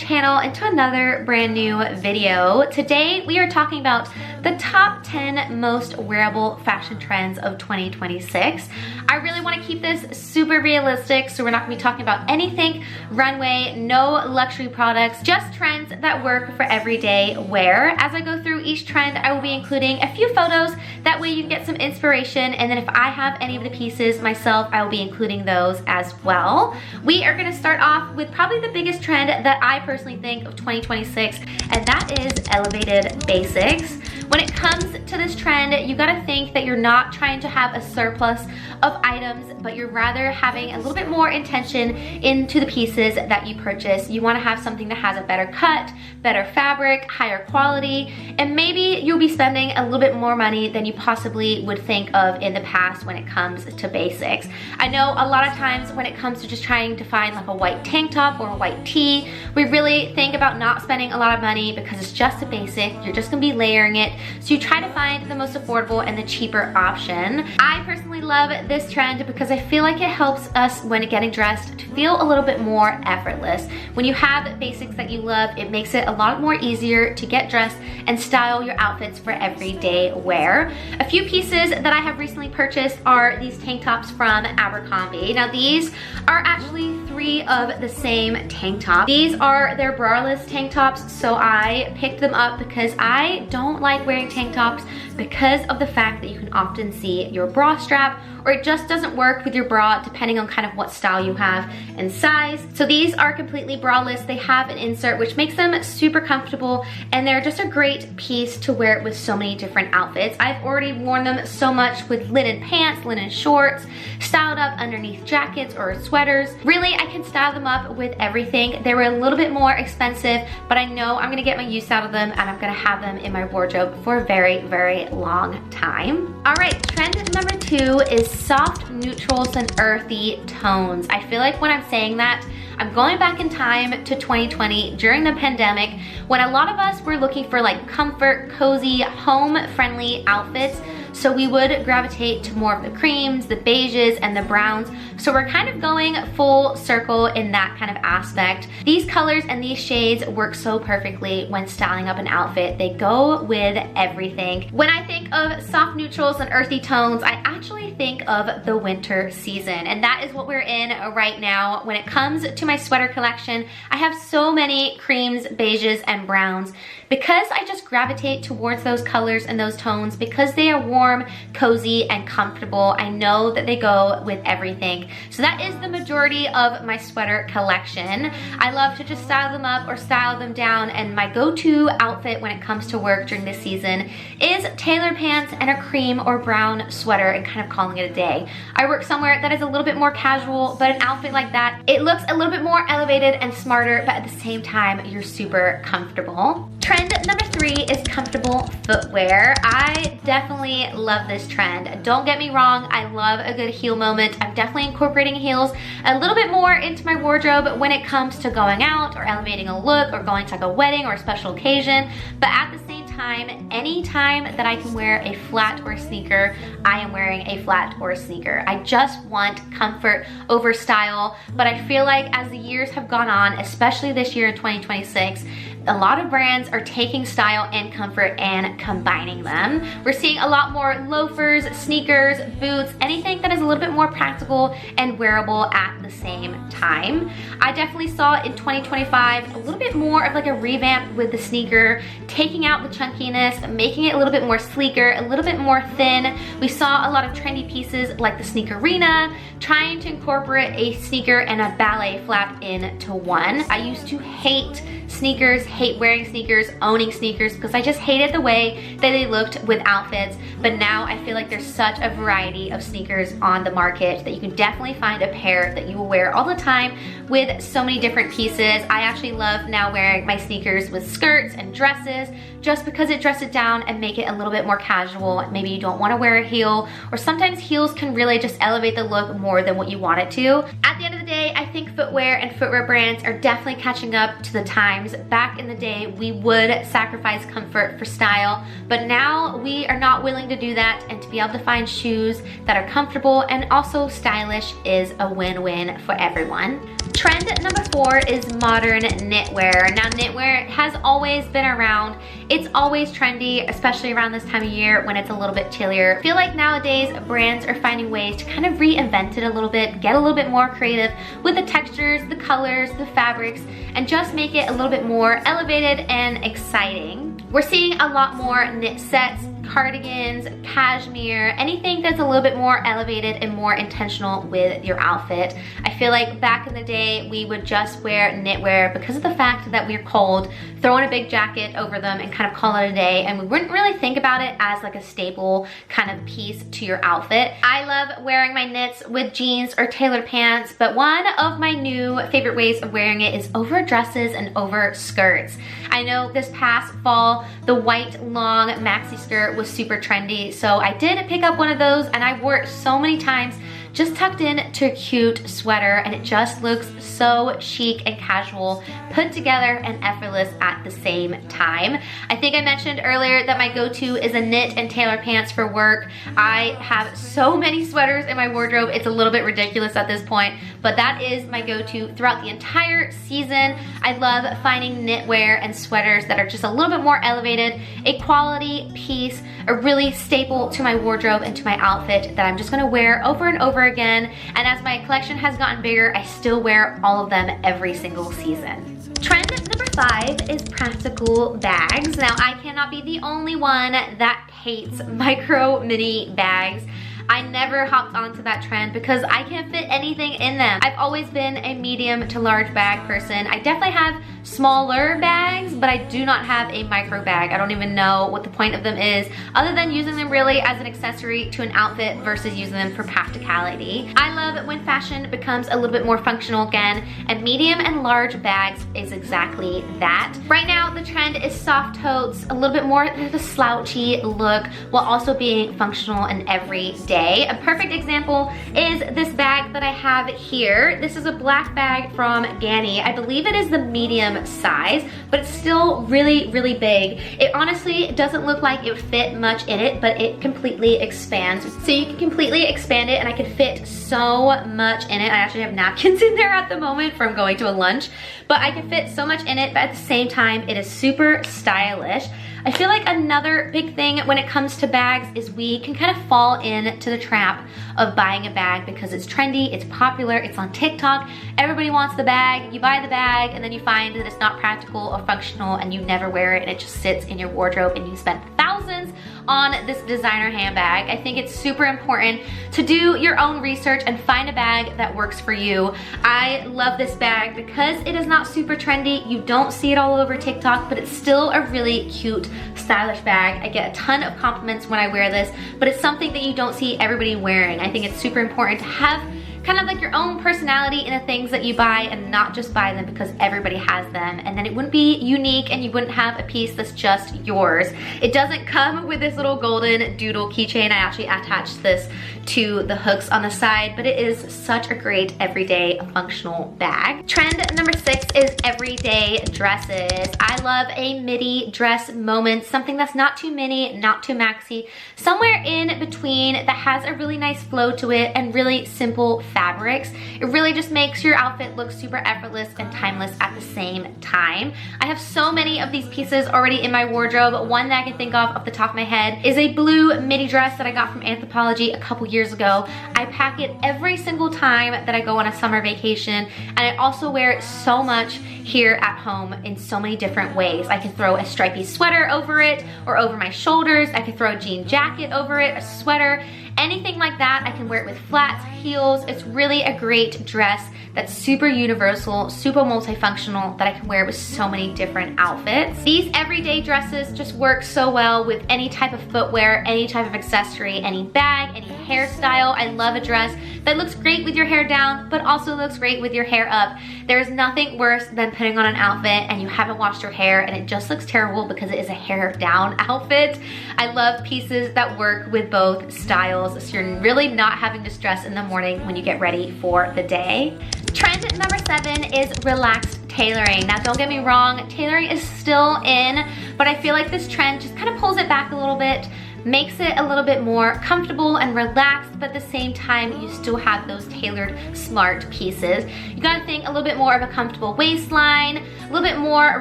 channel and to another brand new video. Today we are talking about the top 10 most wearable fashion trends of 2026. I really want to keep this super realistic, so we're not going to be talking about anything runway, no luxury products, just trends that work for everyday wear. As I go through each trend, I will be including a few photos, that way you can get some inspiration, and then if I have any of the pieces myself, I will be including those as well. We are going to start off with probably the biggest trend that I personally think of 2026, and that is elevated basics. When it comes to this trend, you gotta think that you're not trying to have a surplus of items, but you're rather having a little bit more intention into the pieces that you purchase. You wanna have something that has a better cut, better fabric, higher quality, and maybe you'll be spending a little bit more money than you possibly would think of in the past when it comes to basics. I know a lot of times when it comes to just trying to find like a white tank top or a white tee, we really think about not spending a lot of money because it's just a basic, you're just gonna be layering it. So you try to find the most affordable and the cheaper option. I personally love this trend because I feel like it helps us when getting dressed to feel a little bit more effortless. When you have basics that you love, it makes it a lot more easier to get dressed and style your outfits for everyday wear. A few pieces that I have recently purchased are these tank tops from Abercrombie. Now these are actually 3 of the same tank top. These are their braless tank tops, so I picked them up because I don't like wearing tank tops because of the fact that you can often see your bra strap, or it just doesn't work with your bra depending on kind of what style you have and size. So these are completely braless. They have an insert which makes them super comfortable, and they're just a great piece to wear with so many different outfits. I've already worn them so much with linen pants, linen shorts, styled up underneath jackets or sweaters. Really, I can style them up with everything. They were a little bit more expensive, but I know I'm gonna get my use out of them and I'm gonna have them in my wardrobe for a very, very long time. All right, trend number 2 is soft neutrals and earthy tones. I feel like when I'm saying that, I'm going back in time to 2020 during the pandemic when a lot of us were looking for like comfort, cozy, home-friendly outfits. So we would gravitate to more of the creams, the beiges, and the browns. So we're kind of going full circle in that kind of aspect. These colors and these shades work so perfectly when styling up an outfit. They go with everything. When I think of soft neutrals and earthy tones, I actually think of the winter season, and that is what we're in right now. When it comes to my sweater collection, I have so many creams, beiges, and browns because I just gravitate towards those colors and those tones because they are warm, cozy, and comfortable. I know that they go with everything. So that is the majority of my sweater collection. I love to just style them up or style them down, and my go-to outfit when it comes to work during this season is tailored pants and a cream or brown sweater and kind of calling it a day. I work somewhere that is a little bit more casual, but an outfit like that, it looks a little bit more elevated and smarter, but at the same time, you're super comfortable. Trend number 3 is comfortable footwear. I definitely love this trend. Don't get me wrong, I love a good heel moment. I'm definitely incorporating heels a little bit more into my wardrobe when it comes to going out or elevating a look or going to like a wedding or a special occasion, but at the same time, anytime that I can wear a flat or a sneaker, I am wearing a flat or a sneaker. I just want comfort over style, but I feel like as the years have gone on, especially this year in 2026, a lot of brands are taking style and comfort and combining them. We're seeing a lot more loafers, sneakers, boots, anything that is a little bit more practical and wearable at the same time. I definitely saw in 2025 a little bit more of like a revamp with the sneaker, taking out the chunkiness, making it a little bit more sleeker, a little bit more thin. We saw a lot of trendy pieces like the sneakerina, trying to incorporate a sneaker and a ballet flap into one. I used to hate sneakers, hate wearing sneakers, owning sneakers, because I just hated the way that they looked with outfits. But now I feel like there's such a variety of sneakers on the market that you can definitely find a pair that you will wear all the time with so many different pieces. I actually love now wearing my sneakers with skirts and dresses just because it dresses it down and make it a little bit more casual. Maybe you don't want to wear a heel, or sometimes heels can really just elevate the look more than what you want it to. At the end of the day, I think footwear and footwear brands are definitely catching up to the times. Back in the day, we would sacrifice comfort for style, but now we are not willing to do that, and to be able to find shoes that are comfortable and also stylish is a win-win for everyone. Trend number 4 is modern knitwear. Now, knitwear has always been around. It's always trendy, especially around this time of year when it's a little bit chillier. I feel like nowadays brands are finding ways to kind of reinvent it a little bit, get a little bit more creative with the textures, the colors, the fabrics, and just make it a little bit more elevated and exciting. We're seeing a lot more knit sets, cardigans, cashmere, anything that's a little bit more elevated and more intentional with your outfit. I feel like back in the day, we would just wear knitwear because of the fact that we're cold, throw in a big jacket over them and kind of call it a day, and we wouldn't really think about it as like a staple kind of piece to your outfit. I love wearing my knits with jeans or tailored pants, but one of my new favorite ways of wearing it is over dresses and over skirts. I know this past fall, the white long maxi skirt was super trendy, so I did pick up one of those and I wore it so many times just tucked in to a cute sweater, and it just looks so chic and casual, put together and effortless at the same time. I think I mentioned earlier that my go-to is a knit and tailored pants for work. I have so many sweaters in my wardrobe, it's a little bit ridiculous at this point, but that is my go-to throughout the entire season. I love finding knitwear and sweaters that are just a little bit more elevated, a quality piece, a really staple to my wardrobe and to my outfit that I'm just gonna wear over and over again. And as my collection has gotten bigger, I still wear all of them every single season. Trend number 5 is practical bags. Now, I cannot be the only one that hates micro mini bags. I never hopped onto that trend because I can't fit anything in them. I've always been a medium to large bag person. I definitely have smaller bags, but I do not have a micro bag. I don't even know what the point of them is, other than using them really as an accessory to an outfit versus using them for practicality. I love when fashion becomes a little bit more functional again, and medium and large bags is exactly that. Right now, the trend is soft totes, a little bit more of a slouchy look, while also being functional and everyday. A perfect example is this bag that I have here. This is a black bag from Ganni. I believe it is the medium size, but it's still really, really big. It honestly doesn't look like it would fit much in it, but it completely expands. So you can completely expand it, and I can fit so much in it. I actually have napkins in there at the moment from going to a lunch, but I can fit so much in it, but at the same time, it is super stylish. I feel like another big thing when it comes to bags is we can kind of fall into the trap of buying a bag because it's trendy, it's popular, it's on TikTok, everybody wants the bag, you buy the bag, and then you find that it's not practical or functional and you never wear it and it just sits in your wardrobe and you spend thousands on this designer handbag. I think it's super important to do your own research and find a bag that works for you. I love this bag because it is not super trendy. You don't see it all over TikTok, but it's still a really cute, stylish bag. I get a ton of compliments when I wear this, but it's something that you don't see everybody wearing. I think it's super important to have kind of like your own personality in the things that you buy and not just buy them because everybody has them, and then it wouldn't be unique and you wouldn't have a piece that's just yours. It doesn't come with this little golden doodle keychain. I actually attached this to the hooks on the side, but it is such a great everyday functional bag. Trend number 6 is everyday dresses. I love a midi dress moment, something that's not too mini, not too maxi, somewhere in between that has a really nice flow to it and really simple fabrics. It really just makes your outfit look super effortless and timeless at the same time. I have so many of these pieces already in my wardrobe. One that I can think of off the top of my head is a blue midi dress that I got from Anthropologie a couple years ago. I pack it every single time that I go on a summer vacation, and I also wear it so much here at home in so many different ways. I can throw a stripy sweater over it or over my shoulders. I can throw a jean jacket over it, a sweater, anything like that. I can wear it with flats, heels. It's really a great dress that's super universal, super multifunctional, that I can wear with so many different outfits. These everyday dresses just work so well with any type of footwear, any type of accessory, any bag, any hairstyle. I love a dress that looks great with your hair down, but also looks great with your hair up. There's nothing worse than putting on an outfit and you haven't washed your hair and it just looks terrible because it is a hair down outfit. I love pieces that work with both styles, so you're really not having to stress in the morning when you get ready for the day. Trend number 7 is relaxed tailoring. Now, don't get me wrong, tailoring is still in, but I feel like this trend just kind of pulls it back a little bit. makes it a little bit more comfortable and relaxed, but at the same time, you still have those tailored, smart pieces. You gotta think a little bit more of a comfortable waistline, a little bit more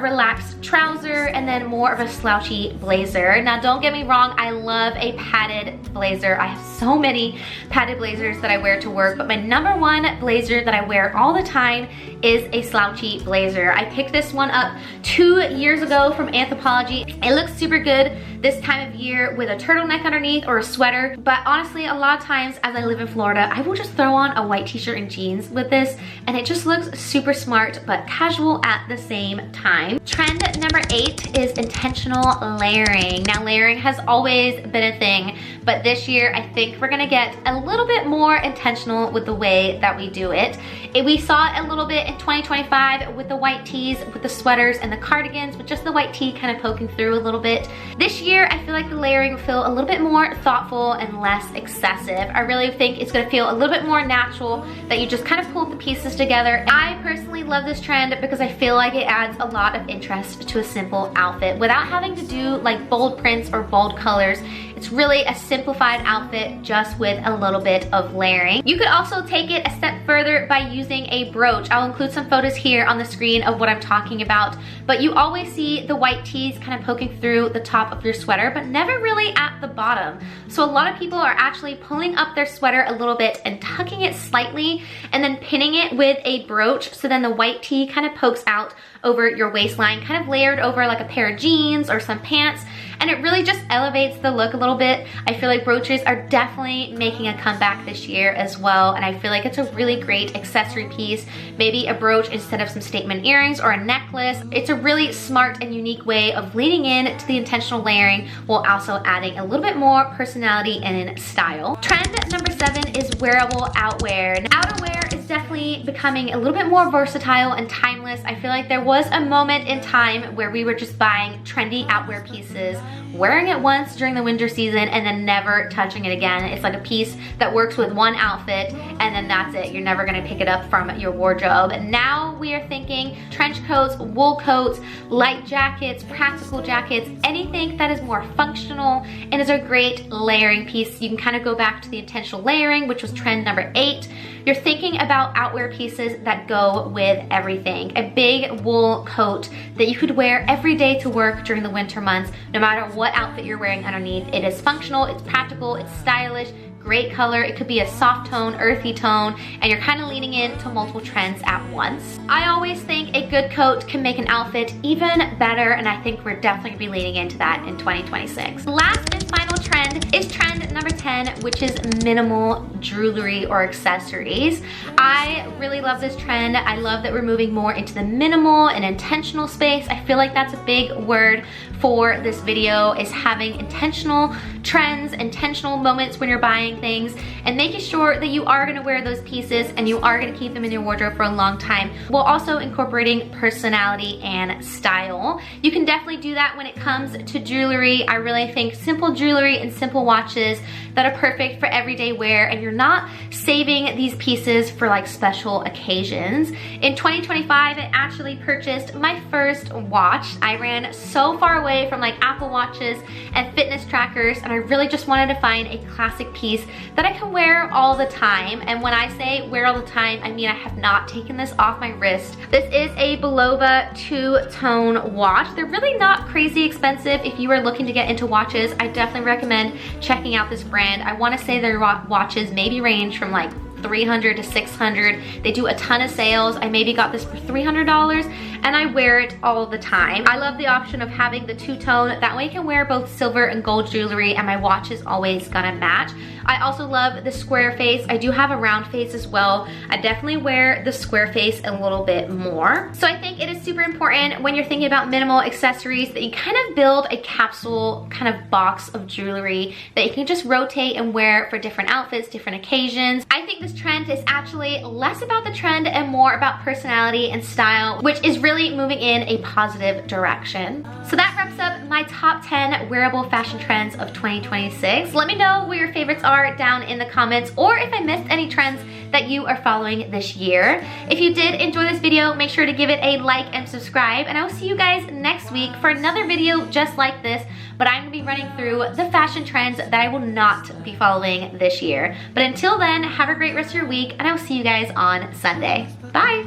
relaxed trouser, and then more of a slouchy blazer. Now, don't get me wrong, I love a padded blazer. I have so many padded blazers that I wear to work, but my number one blazer that I wear all the time is a slouchy blazer. I picked this one up 2 years ago from Anthropologie. It looks super good this time of year with a turtleneck underneath or a sweater, but honestly, a lot of times as I live in Florida, I will just throw on a white t-shirt and jeans with this, and it just looks super smart but casual at the same time. Trend number 8 is intentional layering. Now, layering has always been a thing, but this year I think we're gonna get a little bit more intentional with the way that we do it. We saw it a little bit in 2025 with the white tees, with the sweaters and the cardigans, with just the white tee kind of poking through a little bit. This year, I feel like the layering will feel a little bit more thoughtful and less excessive. I really think it's gonna feel a little bit more natural, that you just kind of pull the pieces together. I personally love this trend because I feel like it adds a lot of interest to a simple outfit without having to do like bold prints or bold colors. It's really a simplified outfit just with a little bit of layering. You could also take it a step further by using a brooch. I'll include some photos here on the screen of what I'm talking about, but you always see the white tees kind of poking through the top of your sweater, but never really at the bottom. So a lot of people are actually pulling up their sweater a little bit and tucking it slightly and then pinning it with a brooch, so then the white tee kind of pokes out over your waistline, kind of layered over like a pair of jeans or some pants, and it really just elevates the look a little bit. I feel like brooches are definitely making a comeback this year as well, and I feel like it's a really great accessory piece. Maybe a brooch instead of some statement earrings or a necklace. It's a really smart and unique way of leaning in to the intentional layering while also adding a little bit more personality and style. Trend number 7 is wearable outwear. Now, outerwear is definitely becoming a little bit more versatile and timeless. I feel like there was a moment in time where we were just buying trendy outwear pieces, wearing it once during the winter season, and then never touching it again. It's like a piece that works with one outfit, and then that's it. You're never gonna pick it up from your wardrobe. And now we are thinking trench coats, wool coats, light jackets, practical jackets, anything that is more functional and is a great layering piece. You can kind of go back to the intentional layering, which was trend number 8. You're thinking about outwear pieces that go with everything. A big wool coat that you could wear every day to work during the winter months, no matter what outfit you're wearing underneath. It is functional, it's practical, it's stylish, great color. It could be a soft tone, earthy tone, and you're kind of leaning into multiple trends at once. I always think a good coat can make an outfit even better, and I think we're definitely gonna be leaning into that in 2026. Last and final trend is trend number 10, which is minimal jewelry or accessories. I really love this trend. I love that we're moving more into the minimal and intentional space. I feel like that's a big word for this video, is having intentional trends, intentional moments when you're buying things, and making sure that you are gonna wear those pieces and you are gonna keep them in your wardrobe for a long time, while also incorporating personality and style. You can definitely do that when it comes to jewelry. I really think simple jewelry and simple watches that are perfect for everyday wear, and you're not saving these pieces for like special occasions. In 2025, I actually purchased my first watch. I ran so far away from like Apple Watches and fitness trackers, and I really just wanted to find a classic piece that I can wear all the time. And when I say wear all the time, I mean I have not taken this off my wrist. This is a Belova two-tone watch. They're really not crazy expensive. If you are looking to get into watches, I definitely recommend checking out this brand. I want to say their watches maybe range from like $300 to $600. They do a ton of sales. I maybe got this for $300, and I wear it all the time. I love the option of having the two-tone. That way you can wear both silver and gold jewelry, and my watch is always gonna match. I also love the square face. I do have a round face as well. I definitely wear the square face a little bit more. So I think it is super important when you're thinking about minimal accessories that you kind of build a capsule kind of box of jewelry that you can just rotate and wear for different outfits, different occasions. I think this trend is actually less about the trend and more about personality and style, which is really moving in a positive direction. So that wraps up my top 10 wearable fashion trends of 2026. Let me know what your favorites are down in the comments, or if I missed any trends that you are following this year. If you did enjoy this video, make sure to give it a like and subscribe, and I will see you guys next week for another video just like this, but I'm gonna be running through the fashion trends that I will not be following this year. But until then, have a great rest of your week, and I will see you guys on Sunday. Bye.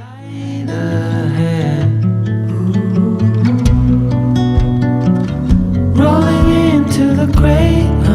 Rolling into the gray.